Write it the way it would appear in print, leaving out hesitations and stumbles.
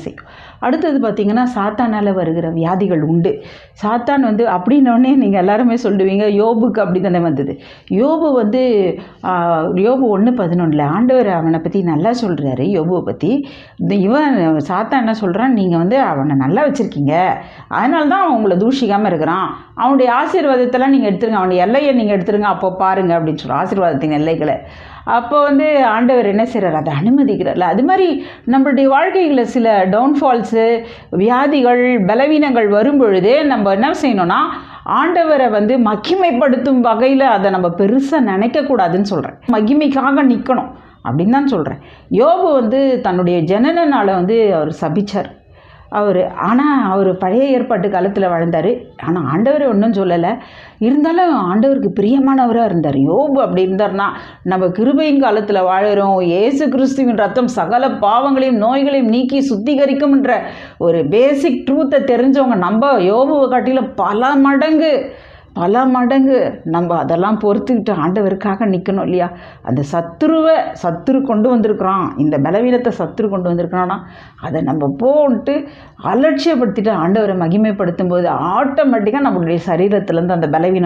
செய்யும். அடுத்தது பார்த்திங்கன்னா சாத்தானால் வருகிற வியாதிகள் உண்டு. சாத்தான் வந்து அப்படின்னோடனே நீங்கள் எல்லாருமே சொல்லுவீங்க, யோபுக்கு அப்படி தானே வந்தது. யோபு வந்து யோபு 1:11 ஆண்டவர் அவனை பற்றி நல்லா சொல்கிறாரு. யோபுவை பற்றி இவன் சாத்தான் என்ன சொல்கிறான், நீங்கள் வந்து அவனை நல்லா வச்சுருக்கீங்க, அதனால தான் அவன் உங்களை தூஷிக்காமல் இருக்கிறான், அவனுடைய ஆசீர்வாதத்தெல்லாம் நீங்கள் எடுத்துருங்க, அவனுடைய எல்லையை நீங்கள் எடுத்துருங்க, அப்போ பாருங்கள் அப்படின்னு சொல்கிறான், ஆசீர்வாதத்தின் எல்லைகளை. அப்போ வந்து ஆண்டவர் என்ன செய்கிறார், அதை அனுமதிக்கிறார்ல. அது மாதிரி நம்மளுடைய வாழ்க்கைகளில் சில டவுன்ஃபால்ஸு, வியாதிகள், பலவீனங்கள் வரும்பொழுதே நம்ம என்ன செய்யணும்னா, ஆண்டவரை வந்து மகிமைப்படுத்தும் வகையில் அதை நம்ம பெருசாக நினைக்கக்கூடாதுன்னு சொல்கிறேன். மகிமைக்காக நிற்கணும் அப்படின்னு தான் சொல்கிறேன். யோபு வந்து தன்னுடைய ஜனனனால் வந்து அவர் சபிச்சார். அவர் பழைய ஏற்பாட்டு காலத்தில் வாழ்ந்தார். ஆனால் ஆண்டவர் ஒன்றும் சொல்லலை. இருந்தாலும் ஆண்டவருக்கு பிரியமானவராக இருந்தார். யோபு அப்படி இருந்தார்னா, நம்ம கிருபையின் காலத்தில் வாழுகிறோம். இயேசு கிறிஸ்துவின் ரத்தம் சகல பாவங்களையும் நோய்களையும் நீக்கி சுத்திகரிக்கும்ன்ற ஒரு பேசிக் ட்ரூத்தை தெரிஞ்சவங்க நம்ம யோபுவை காட்டிலும் பல மடங்கு நம்ம அதெல்லாம் பொறுத்துக்கிட்டு ஆண்டவருக்காக நிற்கணும் இல்லையா. அந்த சத்துரு கொண்டு வந்திருக்கிறான், இந்த பலவீனத்தை சத்துரு கொண்டு வந்திருக்கிறான்னா அதை நம்ம போட்டு அலட்சியப்படுத்திட்டு ஆண்டவரை மகிமைப்படுத்தும் போது ஆட்டோமேட்டிக்காக நம்மளுடைய சரீரத்துலேருந்து அந்த பலவீனம்